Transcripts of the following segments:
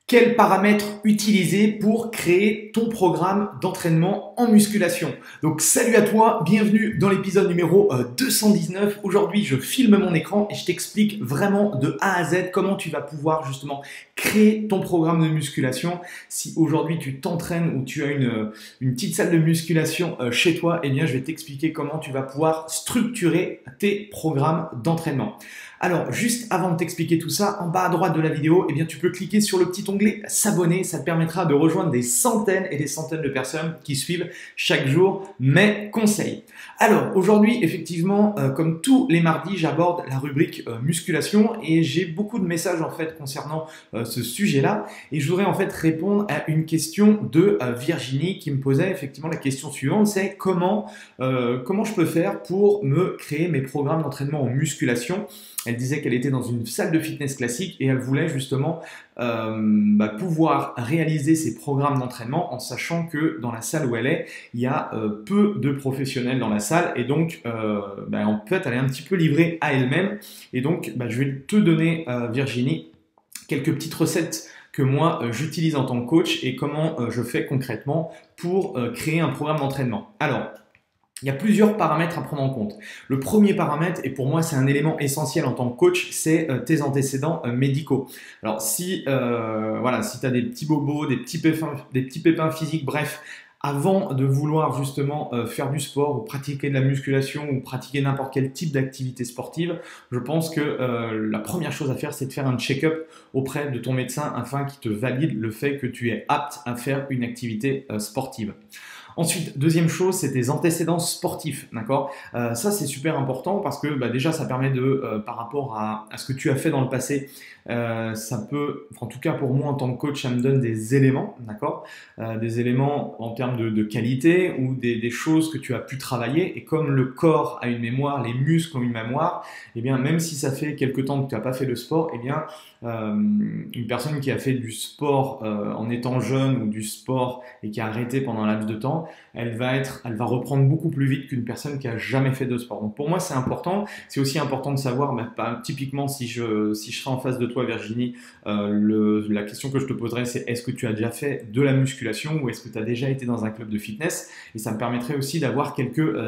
Quels paramètres utiliser pour créer ton programme d'entraînement en musculation? Donc salut à toi, bienvenue dans l'épisode numéro 219. Aujourd'hui je filme mon écran et je t'explique vraiment de A à Z comment tu vas pouvoir justement créer ton programme de musculation. Si aujourd'hui tu t'entraînes ou tu as une petite salle de musculation chez toi, eh bien je vais t'expliquer comment tu vas pouvoir structurer tes programmes d'entraînement. Alors, juste avant de t'expliquer tout ça, en bas à droite de la vidéo, eh bien, tu peux cliquer sur le petit onglet s'abonner. Ça te permettra de rejoindre des centaines et des centaines de personnes qui suivent chaque jour mes conseils. Alors, aujourd'hui, effectivement, comme tous les mardis, j'aborde la rubrique musculation et j'ai beaucoup de messages en fait concernant ce sujet-là. Et je voudrais en fait répondre à une question de Virginie qui me posait effectivement la question suivante, c'est comment je peux faire pour me créer mes programmes d'entraînement en musculation. Elle disait qu'elle était dans une salle de fitness classique et elle voulait justement pouvoir réaliser ses programmes d'entraînement en sachant que dans la salle où elle est, il y a peu de professionnels dans la salle et donc en fait elle est un petit peu livrée à elle-même. Et donc je vais te donner Virginie quelques petites recettes que moi j'utilise en tant que coach et comment je fais concrètement pour créer un programme d'entraînement. Alors, il y a plusieurs paramètres à prendre en compte. Le premier paramètre, et pour moi c'est un élément essentiel en tant que coach, c'est tes antécédents médicaux. Alors si tu as des petits bobos, des petits pépins physiques, bref, avant de vouloir justement faire du sport ou pratiquer de la musculation ou pratiquer n'importe quel type d'activité sportive, je pense que la première chose à faire, c'est de faire un check-up auprès de ton médecin afin qu'il te valide le fait que tu es apte à faire une activité sportive. Ensuite, deuxième chose, c'est tes antécédents sportifs, d'accord? Ça, c'est super important parce que déjà, ça permet de, par rapport à ce que tu as fait dans le passé, ça peut, en tout cas pour moi en tant que coach, ça me donne des éléments, d'accord? Des éléments en termes de qualité ou des choses que tu as pu travailler. Et comme le corps a une mémoire, les muscles ont une mémoire, eh bien, même si ça fait quelque temps que tu n'as pas fait de sport, eh bien, une personne qui a fait du sport en étant jeune ou du sport et qui a arrêté pendant un laps de temps, elle va reprendre beaucoup plus vite qu'une personne qui a jamais fait de sport. Donc pour moi c'est important. C'est aussi important de savoir, typiquement si je serais en face de toi Virginie, la question que je te poserais c'est est-ce que tu as déjà fait de la musculation ou est-ce que tu as déjà été dans un club de fitness? Et ça me permettrait aussi d'avoir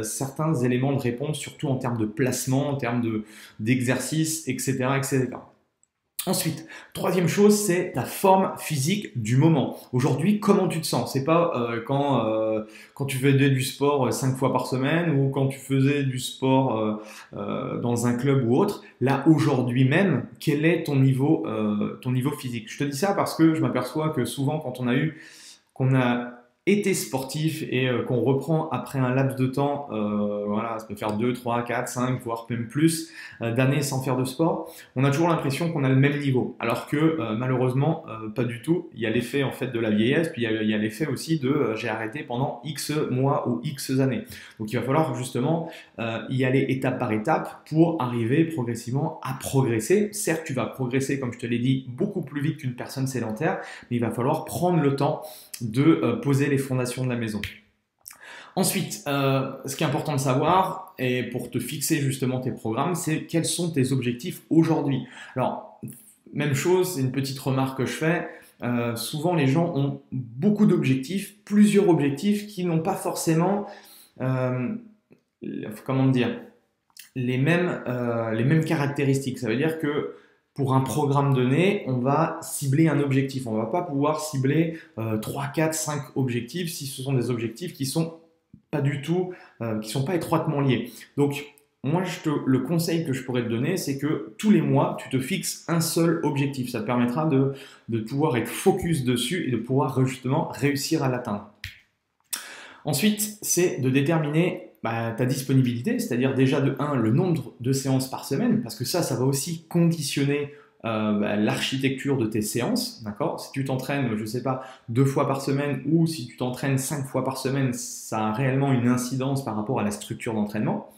certains éléments de réponse, surtout en termes de placement, en termes d'exercice, etc., etc. Ensuite, troisième chose, c'est ta forme physique du moment. Aujourd'hui, comment tu te sens? C'est pas quand tu faisais du sport 5 fois par semaine ou quand tu faisais du sport dans un club ou autre. Là, aujourd'hui même, quel est ton niveau physique? Je te dis ça parce que je m'aperçois que souvent, quand qu'on a été sportif et qu'on reprend après un laps de temps, ça peut faire 2, 3, 4, 5, voire même plus d'années sans faire de sport, on a toujours l'impression qu'on a le même niveau. Alors que malheureusement, pas du tout. Il y a l'effet en fait de la vieillesse, puis il y a l'effet aussi de j'ai arrêté pendant X mois ou X années. Donc il va falloir justement y aller étape par étape pour arriver progressivement à progresser. Certes, tu vas progresser, comme je te l'ai dit, beaucoup plus vite qu'une personne sédentaire, mais il va falloir prendre le temps de poser les fondations de la maison. Ensuite, ce qui est important de savoir, et pour te fixer justement tes programmes, c'est quels sont tes objectifs aujourd'hui. Alors, même chose, c'est une petite remarque que je fais, souvent les gens ont beaucoup d'objectifs, plusieurs objectifs qui n'ont pas forcément, les mêmes caractéristiques. Ça veut dire que pour un programme donné, on va cibler un objectif. On ne va pas pouvoir cibler 3, 4, 5 objectifs si ce sont des objectifs qui sont pas du tout, qui sont pas étroitement liés. Donc, moi, le conseil que je pourrais te donner, c'est que tous les mois, tu te fixes un seul objectif. Ça te permettra de pouvoir être focus dessus et de pouvoir justement réussir à l'atteindre. Ensuite, c'est de déterminer ta disponibilité, c'est-à-dire déjà de 1, le nombre de séances par semaine, parce que ça va aussi conditionner l'architecture de tes séances, d'accord? Si tu t'entraînes, je ne sais pas, 2 fois par semaine ou si tu t'entraînes 5 fois par semaine, ça a réellement une incidence par rapport à la structure d'entraînement.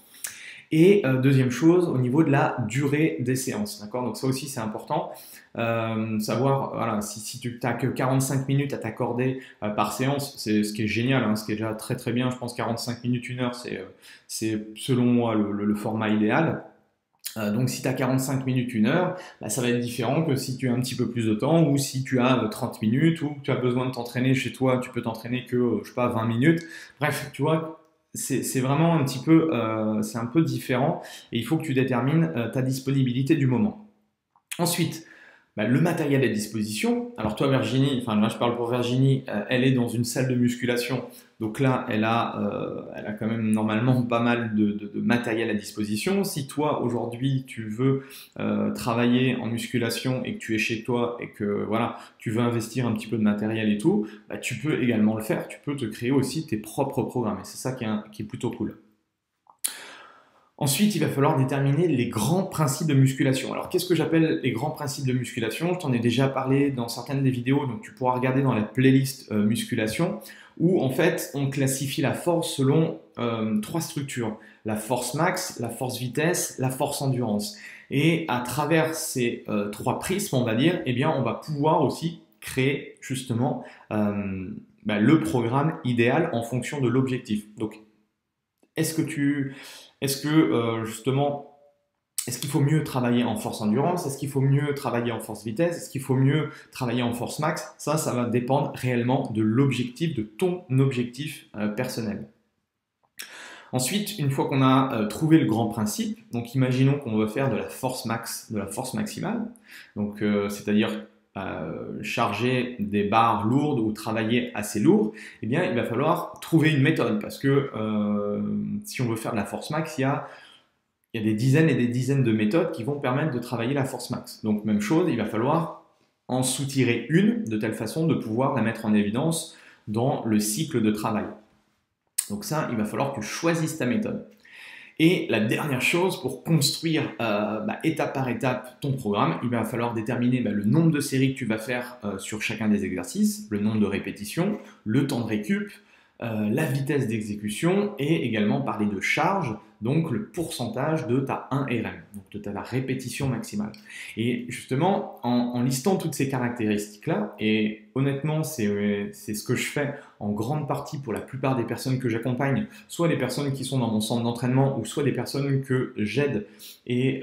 Et deuxième chose, au niveau de la durée des séances, d'accord? Donc ça aussi c'est important, savoir voilà, si tu n'as que 45 minutes à t'accorder par séance, c'est ce qui est génial, hein, ce qui est déjà très très bien, je pense 45 minutes, 1 heure, c'est selon moi le format idéal. Donc si tu as 45 minutes, 1 heure, bah, ça va être différent que si tu as un petit peu plus de temps ou si tu as 30 minutes ou que tu as besoin de t'entraîner chez toi, tu peux t'entraîner que, je sais pas, 20 minutes. Bref, tu vois, c'est vraiment un petit peu, c'est un peu différent et il faut que tu détermines ta disponibilité du moment. Ensuite, bah, le matériel à disposition. Alors toi Virginie, enfin là je parle pour Virginie, elle est dans une salle de musculation. Donc là, elle a quand même normalement pas mal de matériel à disposition. Si toi aujourd'hui tu veux travailler en musculation et que tu es chez toi et que voilà, tu veux investir un petit peu de matériel et tout, bah, tu peux également le faire. Tu peux te créer aussi tes propres programmes. Et c'est ça qui est plutôt cool. Ensuite, il va falloir déterminer les grands principes de musculation. Alors, qu'est-ce que j'appelle les grands principes de musculation? Je t'en ai déjà parlé dans certaines des vidéos, donc tu pourras regarder dans la playlist musculation, où en fait, on classifie la force selon 3 structures. La force max, la force vitesse, la force endurance. Et à travers ces 3 prismes, on va dire, eh bien, on va pouvoir aussi créer justement le programme idéal en fonction de l'objectif. Donc, est-ce que justement, est-ce qu'il faut mieux travailler en force endurance? Est-ce qu'il faut mieux travailler en force vitesse? Est-ce qu'il faut mieux travailler en force max? Ça va dépendre réellement de l'objectif, de ton objectif personnel. Ensuite, une fois qu'on a trouvé le grand principe, donc imaginons qu'on veut faire de la force max, de la force maximale, donc c'est-à-dire charger des barres lourdes ou travailler assez lourd, eh bien il va falloir trouver une méthode parce que si on veut faire de la force max, il y a des dizaines et des dizaines de méthodes qui vont permettre de travailler la force max. Donc même chose, il va falloir en soutirer une de telle façon de pouvoir la mettre en évidence dans le cycle de travail. Donc ça, il va falloir que tu choisisses ta méthode. Et la dernière chose, pour construire étape par étape ton programme, il va falloir déterminer le nombre de séries que tu vas faire sur chacun des exercices, le nombre de répétitions, le temps de récup, la vitesse d'exécution et également parler de charge, donc le pourcentage de ta 1RM, donc de ta répétition maximale. Et justement, en listant toutes ces caractéristiques-là, et honnêtement, c'est ce que je fais en grande partie pour la plupart des personnes que j'accompagne, soit les personnes qui sont dans mon centre d'entraînement ou soit des personnes que j'aide et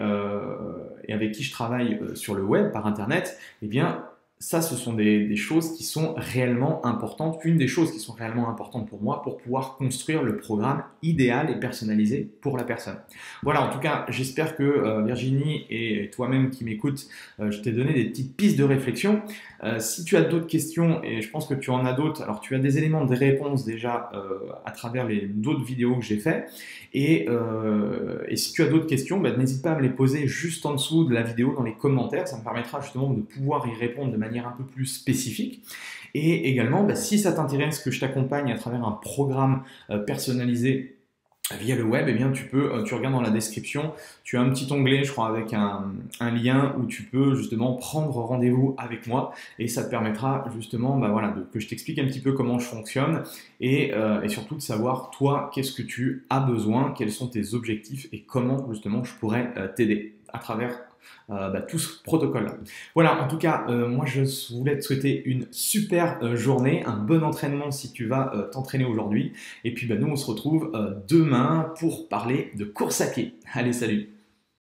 avec qui je travaille sur le web, par Internet, eh bien, ça, ce sont des choses qui sont réellement importantes, une des choses qui sont réellement importantes pour moi pour pouvoir construire le programme idéal et personnalisé pour la personne. Voilà, en tout cas, j'espère que Virginie et toi-même qui m'écoutes, je t'ai donné des petites pistes de réflexion. Si tu as d'autres questions, et je pense que tu en as d'autres, alors tu as des éléments de réponse déjà à travers d'autres vidéos que j'ai fait. Et si tu as d'autres questions, n'hésite pas à me les poser juste en dessous de la vidéo dans les commentaires. Ça me permettra justement de pouvoir y répondre de manière un peu plus spécifique. Et également, si ça t'intéresse que je t'accompagne à travers un programme personnalisé via le web, eh bien tu regardes dans la description, tu as un petit onglet, je crois, avec un lien où tu peux justement prendre rendez-vous avec moi et ça te permettra justement que je t'explique un petit peu comment je fonctionne et surtout de savoir toi qu'est-ce que tu as besoin, quels sont tes objectifs et comment justement je pourrais t'aider à travers tout ce protocole-là. Voilà, en tout cas, moi je voulais te souhaiter une super journée, un bon entraînement si tu vas t'entraîner aujourd'hui. Et puis nous, on se retrouve demain pour parler de course à pied. Allez, salut!